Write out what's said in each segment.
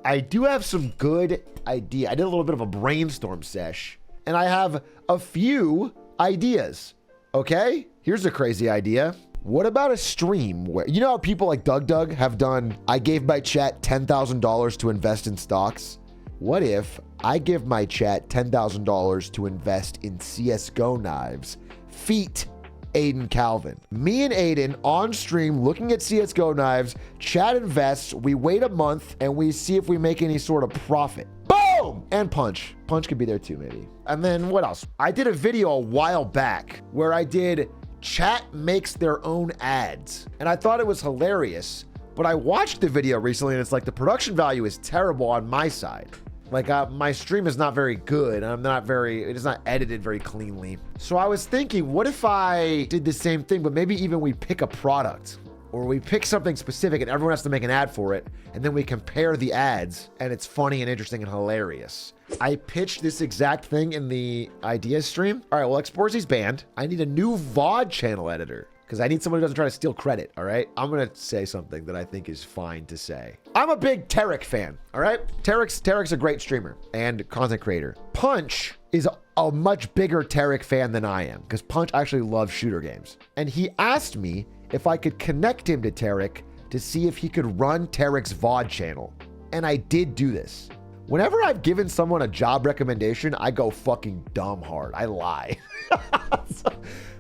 I do have some good idea. I did a little bit of a brainstorm sesh, and I have a few ideas. Okay, here's a crazy idea. What about a stream where, you know how people like Doug have done, I gave my chat $10,000 to invest in stocks? What if I give my chat $10,000 to invest in CSGO knives? Feet Aiden Calvin. Me and Aiden on stream looking at CSGO knives, chat invests, we wait a month, and we see if we make any sort of profit. Boom! And Punch. Punch could be there too, maybe. And then what else? I did a video a while back where I did chat makes their own ads. And I thought it was hilarious, but I watched the video recently and it's like the production value is terrible on my side. Like my stream is not very good. It is not edited very cleanly. So I was thinking, what if I did the same thing, but maybe even we pick a product or we pick something specific and everyone has to make an ad for it. And then we compare the ads and it's funny and interesting and hilarious. I pitched this exact thing in the idea stream. All right, well, Exporzy's banned. I need a new VOD channel editor because I need someone who doesn't try to steal credit, all right? I'm going to say something that I think is fine to say. I'm a big Tarik fan, all right? Tarik's a great streamer and content creator. Punch is a much bigger Tarik fan than I am because Punch actually loves shooter games. And he asked me if I could connect him to Tarik to see if he could run Tarik's VOD channel. And I did do this. Whenever I've given someone a job recommendation, I go fucking dumb hard. I lie.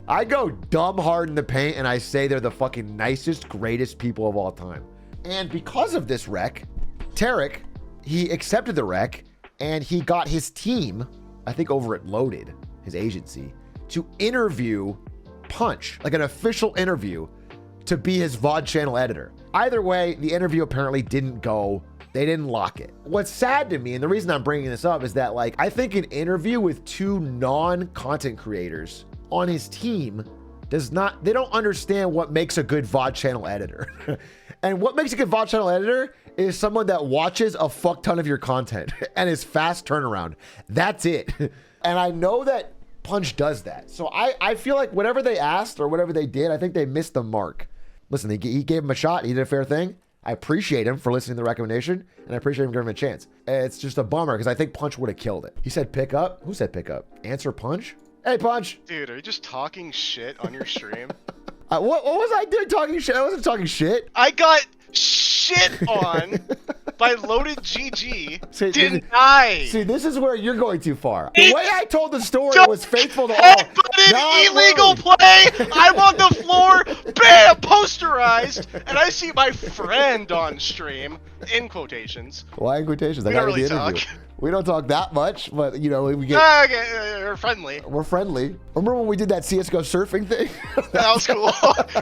I go dumb hard in the paint and I say they're the fucking nicest, greatest people of all time. And because of this rec, Tarik, he accepted the rec and he got his team, I think over at Loaded, his agency, to interview Punch, like an official interview to be his VOD channel editor. Either way, the interview apparently didn't go. They didn't lock it. What's sad to me, and the reason I'm bringing this up is that like, I think an interview with two non-content creators on his team they don't understand what makes a good VOD channel editor. And what makes a good VOD channel editor is someone that watches a fuck ton of your content and is fast turnaround. That's it. And I know that Punch does that. So I feel like whatever they asked or whatever they did, I think they missed the mark. Listen, he gave him a shot. He did a fair thing. I appreciate him for listening to the recommendation, and I appreciate him giving him a chance. It's just a bummer because I think Punch would have killed it. He said pick up. Who said pick up? Answer Punch? Hey, Punch. Dude, are you just talking shit on your stream? What was I doing talking shit? I wasn't talking shit. I got shit on by Loaded GG. Denied. See, this is where you're going too far. The way I told the story was faithful to all. Headbutted, illegal play. I'm on the floor. Bam, posterized, and I see my friend on stream in quotations. Why in quotations? I We got don't really the interview. talk. We don't talk that much, but you know, we get. Okay, we're friendly. We're friendly. Remember when we did that CSGO surfing thing? That was cool.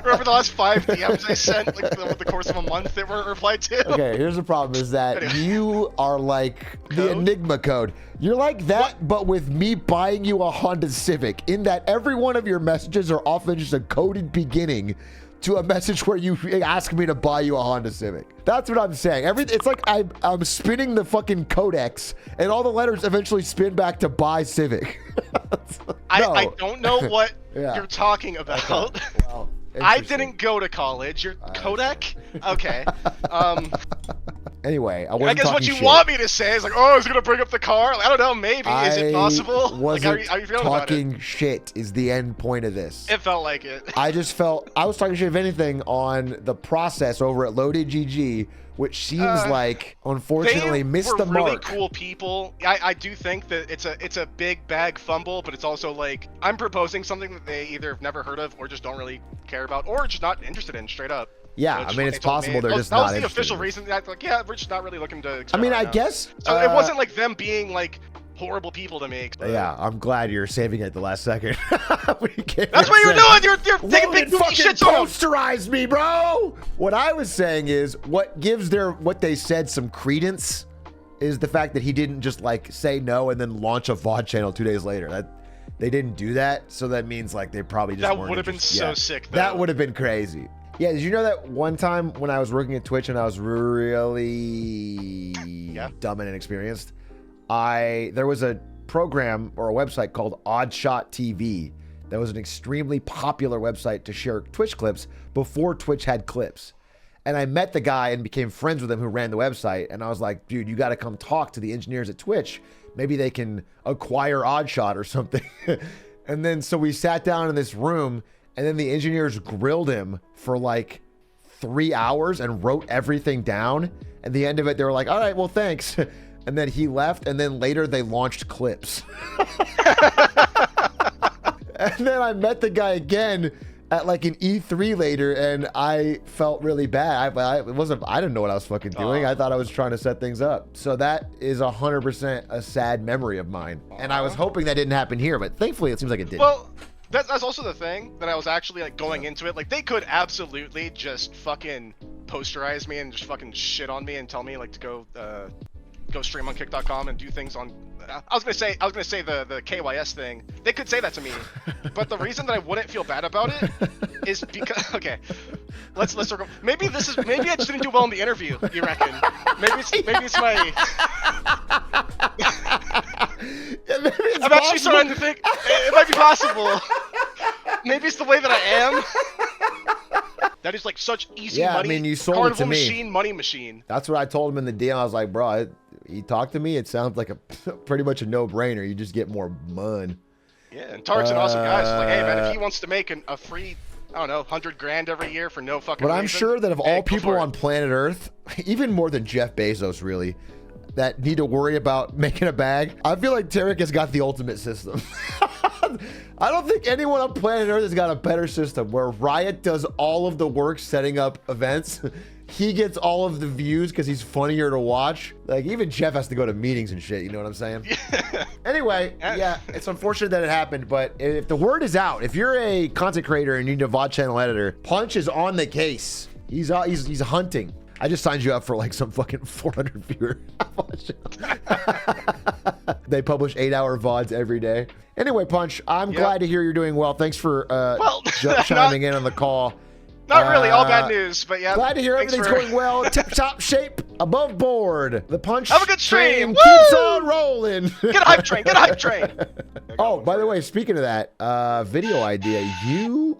Remember the last 5 DMs I sent like over the course of a month that weren't replied to? Okay, here's the problem is that Anyway. you are like the Code? Enigma code. You're like that, but with me buying you a Honda Civic, in that every one of your messages are often just a coded beginning to a message where you ask me to buy you a Honda Civic. That's what I'm saying. It's like I'm spinning the fucking codex, and all the letters eventually spin back to buy Civic. I don't know what Yeah. you're talking about. Okay. Well, I interesting. didn't go to college. You're codec? Okay. Anyway, I guess what you want me to say is like, oh, is he gonna bring up the car? Like, I don't know, maybe. Is it possible? I Like, wasn't how you feeling about it? talking shit is the end point of this. It felt like it. I just felt I was talking shit, if anything, on the process over at Loaded GG, which seems like, unfortunately, missed the really mark. Cool people. I do think that it's a big bag fumble, but it's also like I'm proposing something that they either have never heard of or just don't really care about or just not interested in, straight up. Yeah, Which I mean, they it's told possible me. they're just that not was the interested official in it. reason. Like, yeah, we're just not really looking to. I expand mean, right I now. guess. So it wasn't like them being like horrible people to me. Yeah, I'm glad you're saving it at the last second. That's what you're doing. You're taking big fucking shits on them. posterized me, bro. What I was saying is what gives what they said some credence is the fact that he didn't just like say no and then launch a VOD channel 2 days later. That they didn't do that, so that means like they probably just That weren't would have been interested. so Yeah. sick, though. That would have been crazy. Yeah, did you know that one time when I was working at Twitch and I was really dumb and inexperienced, there was a program or a website called Oddshot TV that was an extremely popular website to share Twitch clips before Twitch had clips. And I met the guy and became friends with him who ran the website. And I was like, dude, you got to come talk to the engineers at Twitch. Maybe they can acquire Oddshot or something. And then so we sat down in this room, and then the engineers grilled him for like 3 hours and wrote everything down. At the end of it, they were like, all right, well, thanks. And then he left, and then later they launched clips. And then I met the guy again at like an E3 later, and I felt really bad. I didn't know what I was fucking doing. I thought I was trying to set things up. So that is 100% a sad memory of mine. And I was hoping that didn't happen here, but thankfully it seems like it did. Well, that's also the thing that I was actually like going into it. Like they could absolutely just fucking posterize me and just fucking shit on me and tell me like to go stream on kick.com and do things on. I was gonna say the KYS thing. They could say that to me, but the reason that I wouldn't feel bad about it is because let's circle. Maybe I just didn't do well in the interview. You reckon? Maybe it's my. I'm actually starting to think it might be possible. Maybe it's the way that I am. That is like such easy money. I mean, you sold Carnival it to me. Machine, money machine. That's what I told him in the deal. I was like, bro, he talked to me. It sounds like a pretty much a no-brainer. You just get more mun. Yeah, and Tarik's an awesome guy. So it's like, hey man, if he wants to make a free, I don't know, 100 grand every year for no fucking But I'm reason, sure that of all people on on planet Earth, even more than Jeff Bezos, really, that need to worry about making a bag, I feel like Tarik has got the ultimate system. I don't think anyone on planet Earth has got a better system where Riot does all of the work setting up events. He gets all of the views because he's funnier to watch. Like, even Jeff has to go to meetings and shit, you know what I'm saying? Yeah. Anyway, yeah, it's unfortunate that it happened, but if the word is out, if you're a content creator and you need a VOD channel editor, Punch is on the case. He's hunting. I just signed you up for like some fucking 400 viewer. They publish 8-hour VODs every day. Anyway, Punch, I'm glad to hear you're doing well. Thanks for chiming in on the call. Not really, all bad news, but yeah. Glad to hear everything's going well. Tip-top shape, above board. The Punch have a good stream. Keeps on rolling. Get a hype train, get a hype train. Oh, by the way, speaking of that, video idea,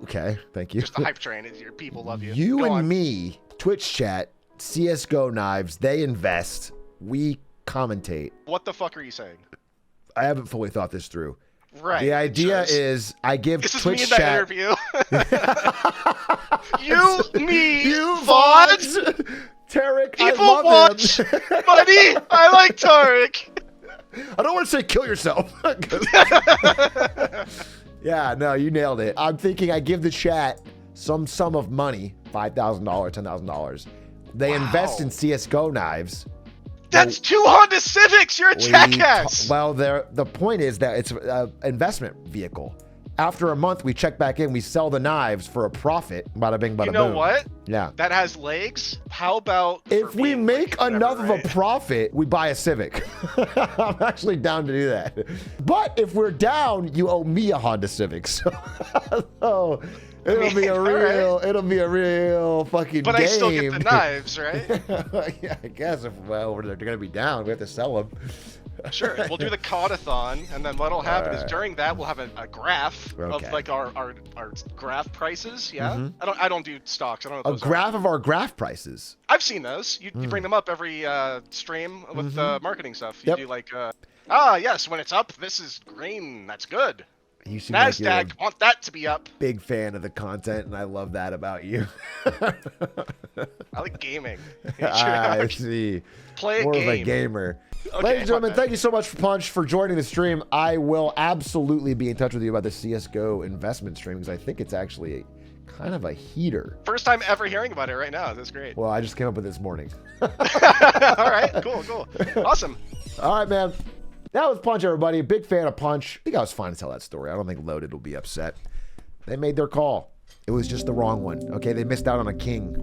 okay, thank you. Just a hype train, your people love you. You and me, Twitch chat, CSGO knives, they invest, we commentate. What the fuck are you saying? I haven't fully thought this through. Right. The idea is I give Twitch is me in chat. That interview. You, Vods. Tarik, people I love watch. him. Buddy, I like Tarik. I don't want to say kill yourself. Yeah, no, you nailed it. I'm thinking I give the chat some sum of money, $5,000, $10,000. They invest in CSGO knives. That's 2 Honda Civics. You're a jackass. Well, the point is that it's an investment vehicle. After a month, we check back in. We sell the knives for a profit. Bada bing, bada boom. You know what? Yeah. That has legs. How about if we make enough of a profit, we buy a Civic. I'm actually down to do that. But if we're down, you owe me a Honda Civic. So it'll be a real fucking but game. I still get the knives, right? Yeah, I guess. If they're gonna be down, we have to sell them. Sure, we'll do the COD-a-thon, and then what'll happen is during that we'll have a graph of like our graph prices. Yeah, I don't do stocks. I don't know. What a graph of our graph prices. I've seen those. You bring them up every stream with marketing stuff. You do like, yes, when it's up, this is green. That's good. You seem NASDAQ, like want that to be up. Big fan of the content, and I love that about you. I like gaming. I see. Play a More game. of a gamer. Okay, ladies and gentlemen, thank you so much, Punch, for joining the stream. I will absolutely be in touch with you about the CSGO investment stream because I think it's actually kind of a heater. First time ever hearing about it right now. That's great. Well, I just came up with it this morning. All right, cool. Awesome. All right, man. That was Punch, everybody. Big fan of Punch. I think I was fine to tell that story. I don't think Loaded will be upset. They made their call. It was just the wrong one. Okay, they missed out on a king.